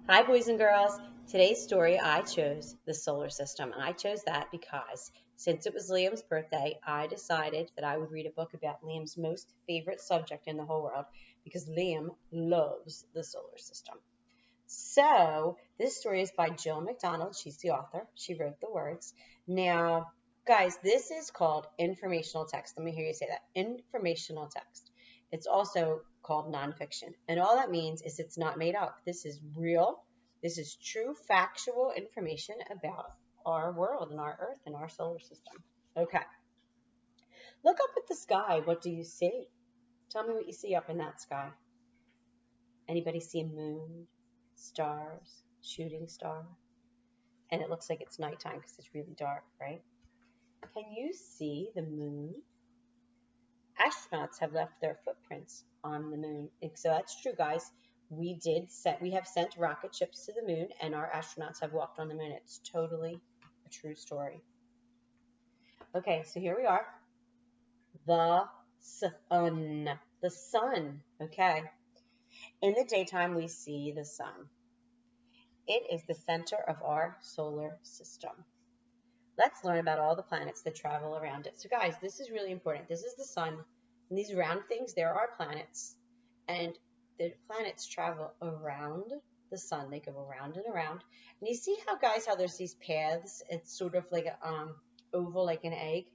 Hi, boys and girls. Today's story, I chose the solar system. And I chose that because since it was Liam's birthday, I decided that I would read a book about Liam's most favorite subject in the whole world because Liam loves the solar system. So, this story is by Jill McDonald. She's the author. She wrote the words. Now, guys, this is called informational text. Let me hear you say that. Informational text. It's also called nonfiction. And all that means is it's not made up. This is real. This is true, factual information about our world and our Earth and our solar system. Okay. Look up at the sky. What do you see? Tell me what you see up in that sky. Anybody see a moon, stars, shooting star? And it looks like it's nighttime because it's really dark, right? Can you see the moon? Astronauts have left their footprints on the moon. And so that's true, guys. We have sent rocket ships to the moon, and our astronauts have walked on the moon. It's totally a true story. Okay, so here we are. The sun. The sun. Okay. In the daytime, we see the sun. It is the center of our solar system. Let's learn about all the planets that travel around it. So guys, this is really important. This is the sun. And these round things, there are planets. And the planets travel around the sun. They go around and around. And you see how, guys, how there's these paths? It's sort of like an oval, like an egg.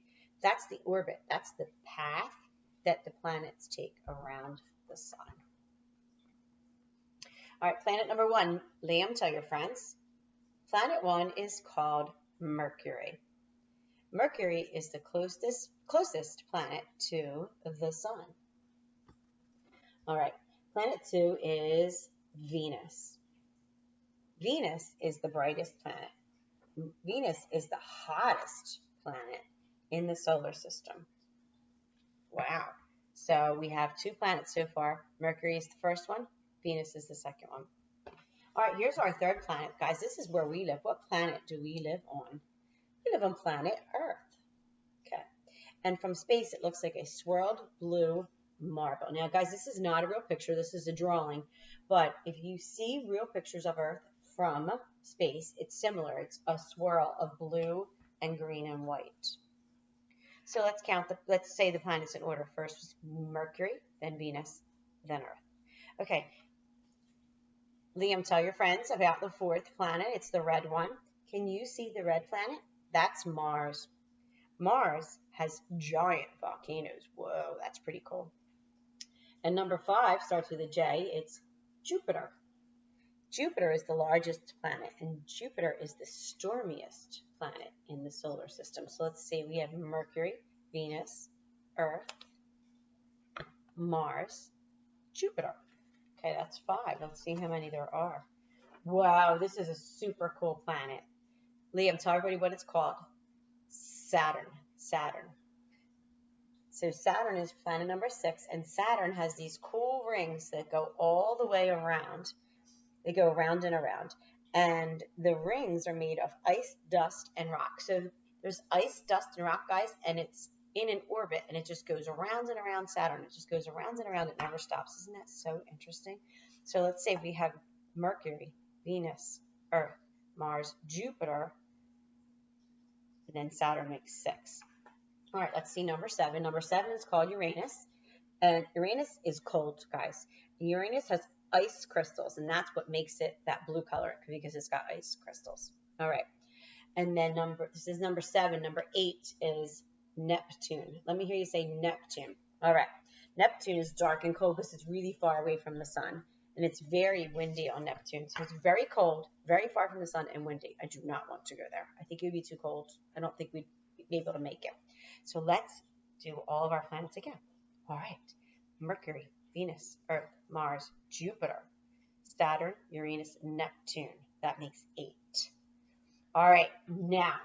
That's the orbit. That's the path that the planets take around the sun. All right, planet number one. Liam, tell your friends. Planet one is called Mercury. Mercury is the closest planet to the sun. All right, planet two is Venus. Venus is the brightest planet. Venus is the hottest planet in the solar system. Wow. So we have two planets so far. Mercury is the first one. Venus is the second one. All right, here's our third planet. Guys, this is where we live. What planet do we live on? We live on planet Earth. Okay. And from space, it looks like a swirled blue marble. Now, guys, this is not a real picture. This is a drawing. But if you see real pictures of Earth from space, it's similar. It's a swirl of blue and green and white. So let's say the planets in order. First Mercury, then Venus, then Earth. Okay. Liam, tell your friends about the fourth planet. It's the red one. Can you see the red planet? That's Mars. Mars has giant volcanoes. Whoa, that's pretty cool. And number 5 starts with a J. It's Jupiter. Jupiter is the largest planet, and Jupiter is the stormiest planet in the solar system. So let's see, we have Mercury, Venus, Earth, Mars, Jupiter. Okay, that's 5. Let's see how many there are. Wow, this is a super cool planet. Liam, tell everybody what it's called. Saturn. Saturn. So Saturn is planet number 6, and Saturn has these cool rings that go all the way around. They go around and around. And the rings are made of ice, dust, and rock. So there's ice, dust, and rock, guys, and it's in an orbit, and it just goes around and around Saturn. It just goes around and around. It never stops. Isn't that so interesting? So let's say we have Mercury, Venus, Earth, Mars, Jupiter, and then Saturn makes 6. All right, let's see number 7. Number 7 is called Uranus. And Uranus is cold, guys. Uranus has ice crystals, and that's what makes it that blue color, because it's got ice crystals. All right. And then this is number 7. Number 8 is Neptune. Let me hear you say Neptune. All right. Neptune is dark and cold because it's really far away from the sun. And it's very windy on Neptune. So it's very cold, very far from the sun, and windy. I do not want to go there. I think it would be too cold. I don't think we'd be able to make it. So let's do all of our planets again. All right. Mercury, Venus, Earth, Mars, Jupiter, Saturn, Uranus, Neptune. That makes 8. All right. Now,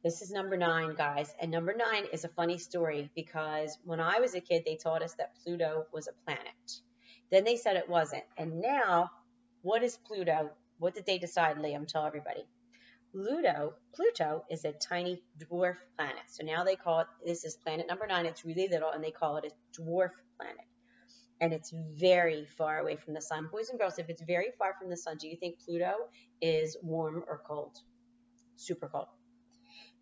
this is number 9, guys. And number 9 is a funny story because when I was a kid, they taught us that Pluto was a planet. Then they said it wasn't. And now, what is Pluto? What did they decide, Liam? Tell everybody. Pluto is a tiny dwarf planet. So now they call it, this is planet number 9. It's really little, and they call it a dwarf planet. and it's very far away from the sun. Boys and girls, if it's very far from the sun, do you think Pluto is warm or cold? Super cold.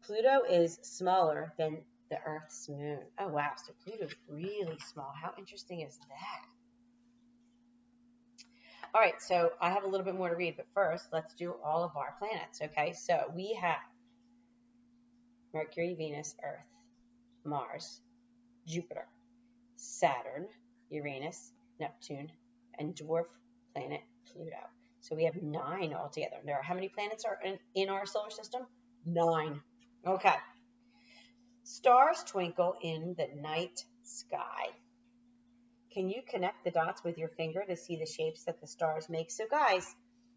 Pluto is smaller than the Earth's moon. Oh, wow. So Pluto's really small. How interesting is that? All right, so I have a little bit more to read, but first, let's do all of our planets, okay? So we have Mercury, Venus, Earth, Mars, Jupiter, Saturn, Uranus, Neptune, and dwarf planet Pluto. So we have 9 altogether. There are how many planets are in our solar system? 9. Okay. Stars twinkle in the night sky. Can you connect the dots with your finger to see the shapes that the stars make? So guys,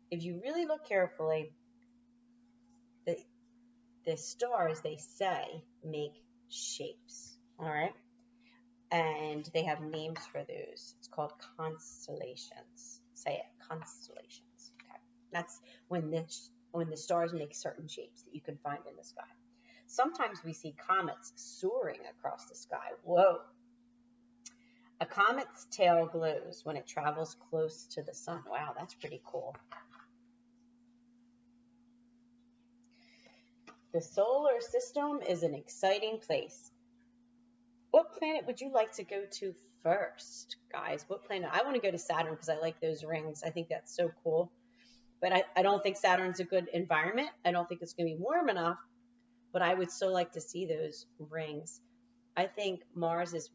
if you really look carefully, the stars, they say, make shapes. All right? And they have names for those. It's called constellations. Say it, constellations. Okay. That's when the stars make certain shapes that you can find in the sky. Sometimes we see comets soaring across the sky. Whoa. A comet's tail glows when it travels close to the sun. Wow, that's pretty cool. The solar system is an exciting place. What planet would you like to go to first, guys? What planet? I want to go to Saturn because I like those rings. I think that's so cool. But I don't think Saturn's a good environment. I don't think it's going to be warm enough. But I would still like to see those rings. I think Mars is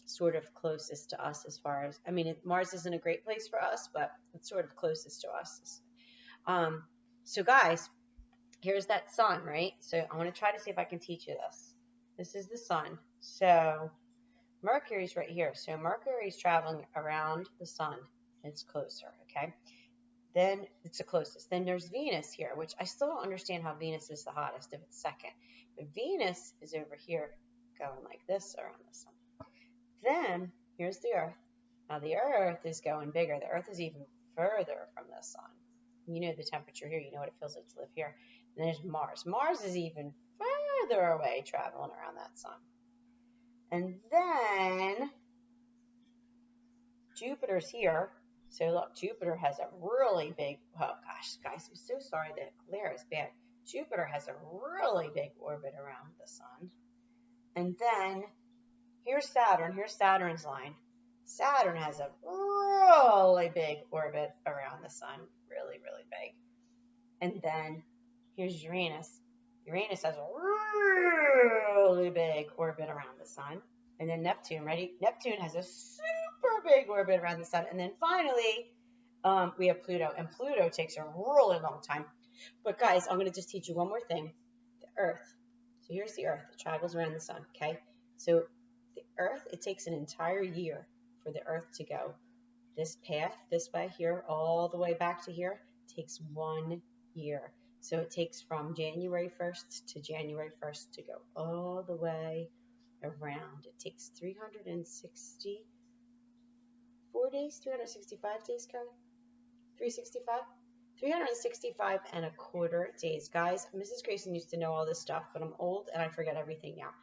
sort of closest to us as far as, I mean, Mars isn't a great place for us, but it's sort of closest to us. So guys, here's that sun, right? So I want to try to see if I can teach you this. This is the sun. So Mercury's right here. So Mercury's traveling around the sun. It's closer, okay? Then it's the closest. Then there's Venus here, which I still don't understand how Venus is the hottest if it's second. But Venus is over here going like this around the sun. Then here's the Earth. Now the Earth is going bigger. The Earth is even further from the sun. You know the temperature here. You know what it feels like to live here. And there's Mars. Mars is even further away traveling around that sun. And then Jupiter's here. So look, Jupiter has a really big, oh gosh, guys, I'm so sorry that glare is bad. Jupiter has a really big orbit around the sun. And then here's Saturn. Here's Saturn's line. Saturn has a really big orbit around the sun. Really, really big. And then here's Uranus. Uranus has a really big orbit around the sun. And then Neptune, ready? Neptune has a super big orbit around the sun. And then finally, we have Pluto. And Pluto takes a really long time. But guys, I'm going to just teach you one more thing. The Earth. So here's the Earth. It travels around the sun, okay? So the Earth, it takes an entire year for the Earth to go this path, this way here, all the way back to here. It takes 1 year. So it takes from January 1st to January 1st to go all the way around. It takes 364 days, 365 days, Kelly? 365? 365 and a quarter days. Guys, Mrs. Krason used to know all this stuff, but I'm old and I forget everything now.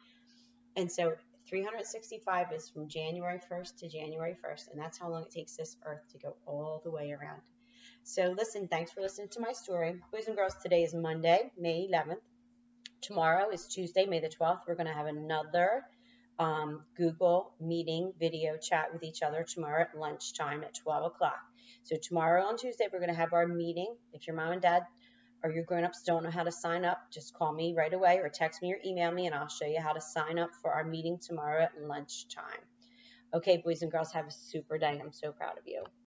And so 365 is from January 1st to January 1st, and that's how long it takes this Earth to go all the way around. So listen, thanks for listening to my story. Boys and girls, today is Monday, May 11th. Tomorrow is Tuesday, May the 12th. We're going to have another Google meeting video chat with each other tomorrow at lunchtime at 12 o'clock. So tomorrow on Tuesday, we're going to have our meeting. If your mom and dad or your grown-ups don't know how to sign up, just call me right away or text me or email me, and I'll show you how to sign up for our meeting tomorrow at lunchtime. Okay, boys and girls, have a super day. I'm so proud of you.